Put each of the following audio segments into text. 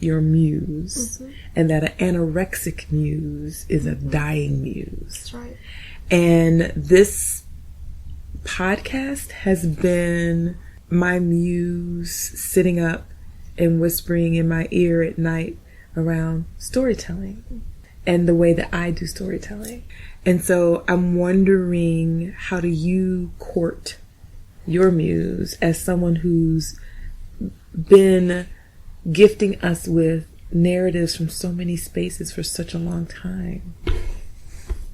your muse, and that an anorexic muse is a dying muse. That's right. And this podcast has been my muse sitting up and whispering in my ear at night around storytelling and the way that I do storytelling. And so I'm wondering, how do you court your muse as someone who's been gifting us with narratives from so many spaces for such a long time?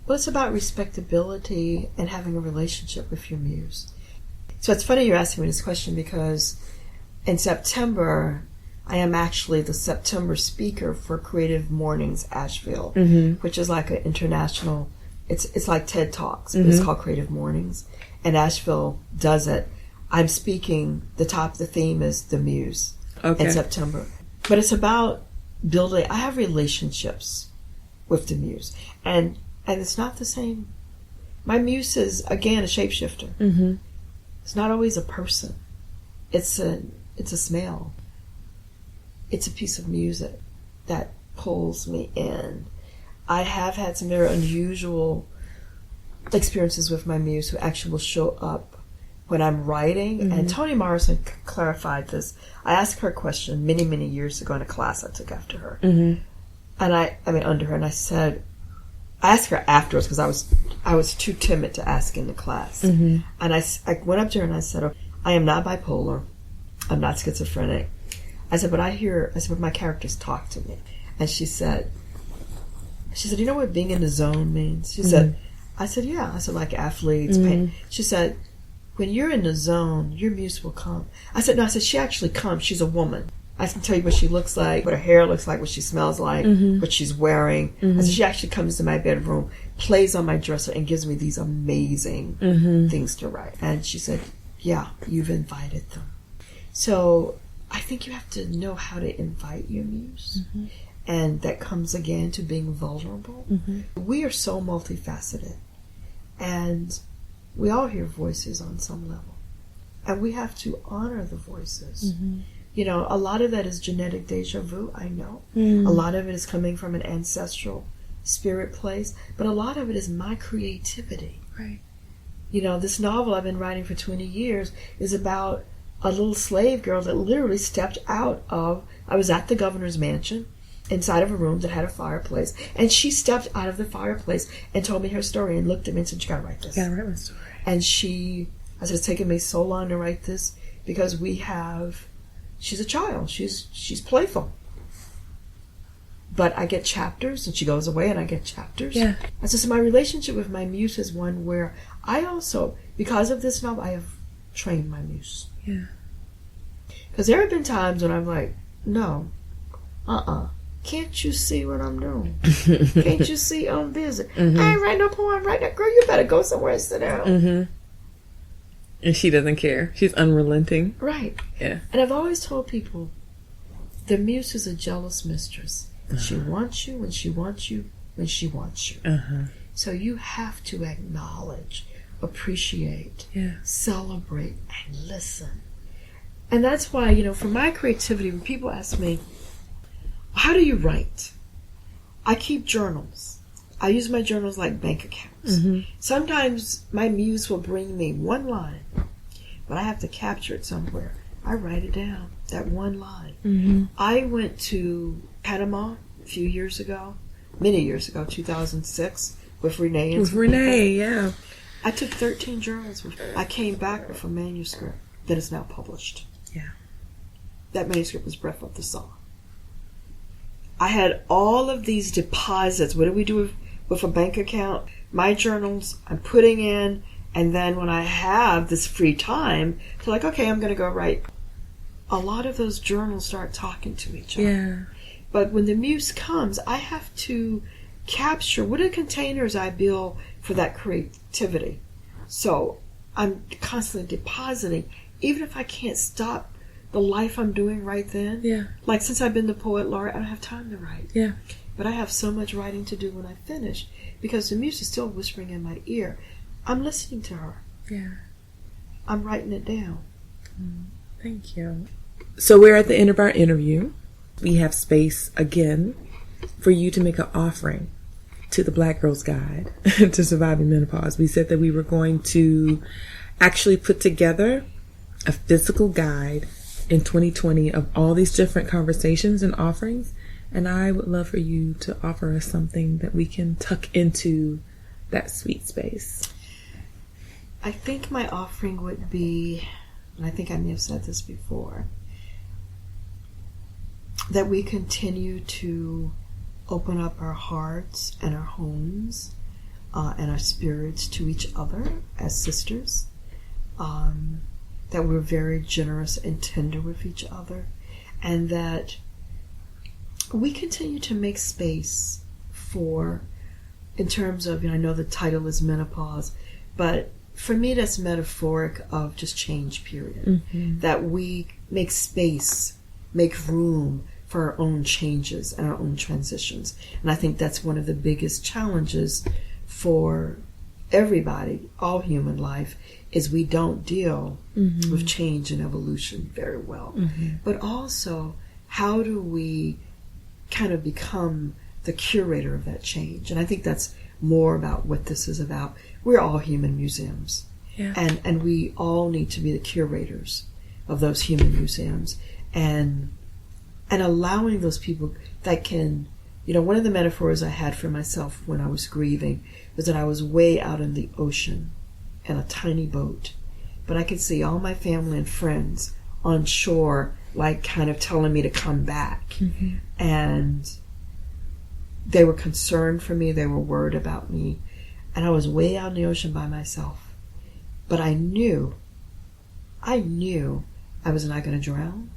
Well, it's about respectability and having a relationship with your muse. So it's funny you're asking me this question, because in September, I am actually the September speaker for Creative Mornings Asheville, which is like an international, it's like TED Talks, but it's called Creative Mornings. And Asheville does it. I'm speaking, the theme is the muse in September. But it's about building, I have relationships with the muse. And it's not the same. My muse is, again, a shapeshifter. It's not always a person. It's a smell. It's a piece of music that pulls me in. I have had some very unusual experiences with my muse who actually will show up when I'm writing. And Toni Morrison clarified this. I asked her a question many, many years ago in a class I took after her. And under her, and I said, I asked her afterwards because I was too timid to ask in the class. And I went up to her and I said, oh, I am not bipolar. I'm not schizophrenic. I said, but but my characters talk to me. And she said, you know what being in the zone means? She said, I said, yeah. I said, like athletes. Pain. She said, when you're in the zone, your muse will come. I said, no, she actually comes. She's a woman. I can tell you what she looks like, what her hair looks like, what she smells like, what she's wearing. I said, she actually comes to my bedroom, plays on my dresser, and gives me these amazing things to write. And she said, yeah, you've invited them. So I think you have to know how to invite your muse. And that comes again to being vulnerable. We are so multifaceted. And we all hear voices on some level. And we have to honor the voices. You know, a lot of that is genetic deja vu, I know. A lot of it is coming from an ancestral spirit place. But a lot of it is my creativity. Right. You know, this novel I've been writing for 20 years is about a little slave girl that literally stepped out of, I was at the governor's mansion inside of a room that had a fireplace, and she stepped out of the fireplace and told me her story and looked at me and said, you gotta write this. You gotta write my story. And I said, it's taken me so long to write this because she's a child. She's playful. But I get chapters, and she goes away, and I get chapters. Yeah. I said, so my relationship with my muse is one where I also, because of this novel, I have trained my muse. Yeah. Because there have been times when I'm like, no, can't you see what I'm doing? Can't you see I'm busy? I ain't writing no poem right now. Girl, you better go somewhere and sit down. And she doesn't care. She's unrelenting. Right. Yeah. And I've always told people, the muse is a jealous mistress. She wants you when she wants you when she wants you. So you have to acknowledge, appreciate, celebrate, and listen. And that's why, you know, for my creativity, when people ask me, how do you write? I keep journals. I use my journals like bank accounts. Sometimes my muse will bring me one line, but I have to capture it somewhere. I write it down, that one line. I went to Panama a few years ago, many years ago, 2006, with Renee. With Renee, yeah. I took 13 journals with her. I came back with a manuscript that is now published. Yeah. That manuscript was Breath of the Song. I had all of these deposits. What do we do with a bank account? My journals I'm putting in, and then when I have this free time, to like, okay, I'm going to go write. A lot of those journals start talking to each other. Yeah. But when the muse comes, I have to capture what are containers I build for that creativity. So I'm constantly depositing, even if I can't stop the life I'm doing right then. Yeah. Like since I've been the poet laureate, I don't have time to write. Yeah. But I have so much writing to do when I finish because the muse is still whispering in my ear. I'm listening to her. Yeah. I'm writing it down. Thank you. So we're at the end of our interview. we have space again for you to make an offering to the Black Girl's Guide to Surviving Menopause. We said that we were going to actually put together a physical guide in 2020 of all these different conversations and offerings. And I would love for you to offer us something that we can tuck into that sweet space. I think my offering would be, and I think I may have said this before, that we continue to open up our hearts and our homes and our spirits to each other as sisters, that we're very generous and tender with each other, and that we continue to make space for, in terms of, I know the title is menopause, but for me that's metaphoric of just change, period. That we make space, make room for our own changes and our own transitions. And I think that's one of the biggest challenges for everybody, all human life, is we don't deal with change and evolution very well. But also, how do we kind of become the curator of that change? And I think that's more about what this is about. We're all human museums. Yeah. And we all need to be the curators of those human museums. And allowing those people that can, one of the metaphors I had for myself when I was grieving was that I was way out in the ocean in a tiny boat. But I could see all my family and friends on shore, like kind of telling me to come back. And they were concerned for me. They were worried about me. And I was way out in the ocean by myself. But I knew I was not going to drown.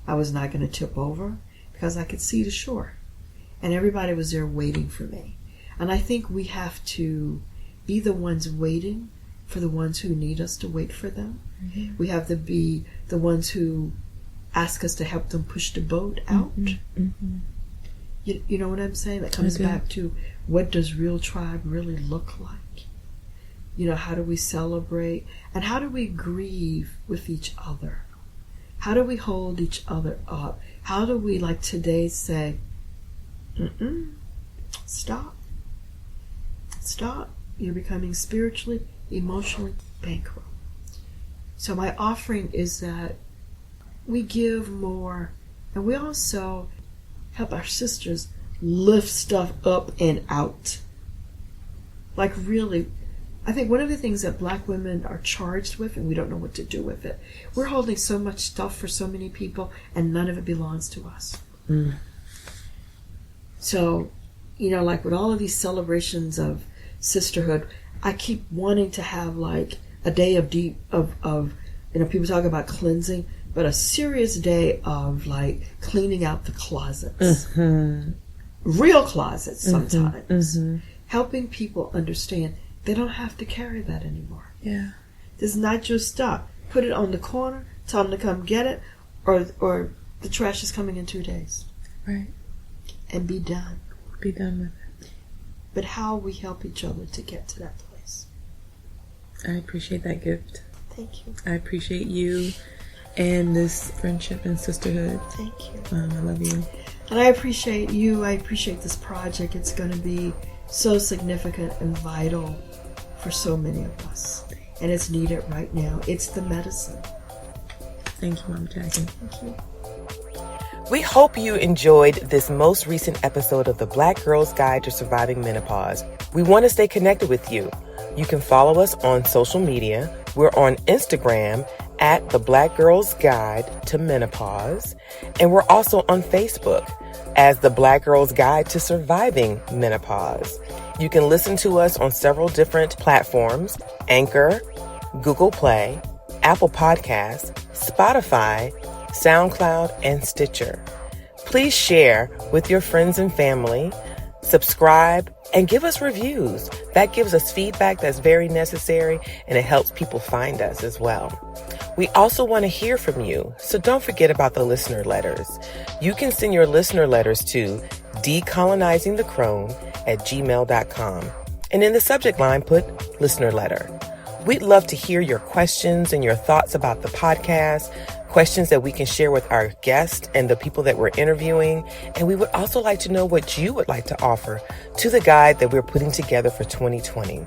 I was not going to tip over, because I could see the shore. And everybody was there waiting for me. And I think we have to be the ones waiting for the ones who need us to wait for them. We have to be the ones who ask us to help them push the boat out. You know what I'm saying? That comes back to, what does real tribe really look like? How do we celebrate? And how do we grieve with each other? How do we hold each other up? How do we, like today, say, stop. Stop. You're becoming spiritually, emotionally bankrupt. So my offering is that we give more, and we also help our sisters lift stuff up and out. Like really, I think one of the things that Black women are charged with, and we don't know what to do with it, we're holding so much stuff for so many people, and none of it belongs to us. So, like with all of these celebrations of sisterhood, I keep wanting to have like a day of people talk about cleansing, but a serious day of like cleaning out the closets. Real closets sometimes. Helping people understand they don't have to carry that anymore. Yeah. This is not your stuff. Put it on the corner, tell them to come get it, or the trash is coming in 2 days. Right. And be done. Be done with it. But how we help each other to get to that place. I appreciate that gift. Thank you. I appreciate you and this friendship and sisterhood. Thank you. I love you. And I appreciate you. I appreciate this project. It's going to be so significant and vital for so many of us. And it's needed right now. It's the medicine. Thank you, Mama Jaki. Thank you. We hope you enjoyed this most recent episode of the Black Girl's Guide to Surviving Menopause. We want to stay connected with you. You can follow us on social media. We're on Instagram at the Black Girl's Guide to Menopause. And we're also on Facebook as the Black Girl's Guide to Surviving Menopause. You can listen to us on several different platforms: Anchor, Google Play, Apple Podcasts, Spotify, SoundCloud, and Stitcher. Please share with your friends and family, subscribe, and give us reviews. That gives us feedback that's very necessary, and it helps people find us as well. We also want to hear from you, so don't forget about the listener letters. You can send your listener letters to decolonizingthecrone@gmail.com. And in the subject line, put listener letter. We'd love to hear your questions and your thoughts about the podcast. questions that we can share with our guests and the people that we're interviewing. And we would also like to know what you would like to offer to the guide that we're putting together for 2020.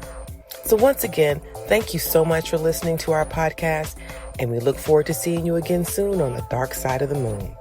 So once again, thank you so much for listening to our podcast, and we look forward to seeing you again soon on the dark side of the moon.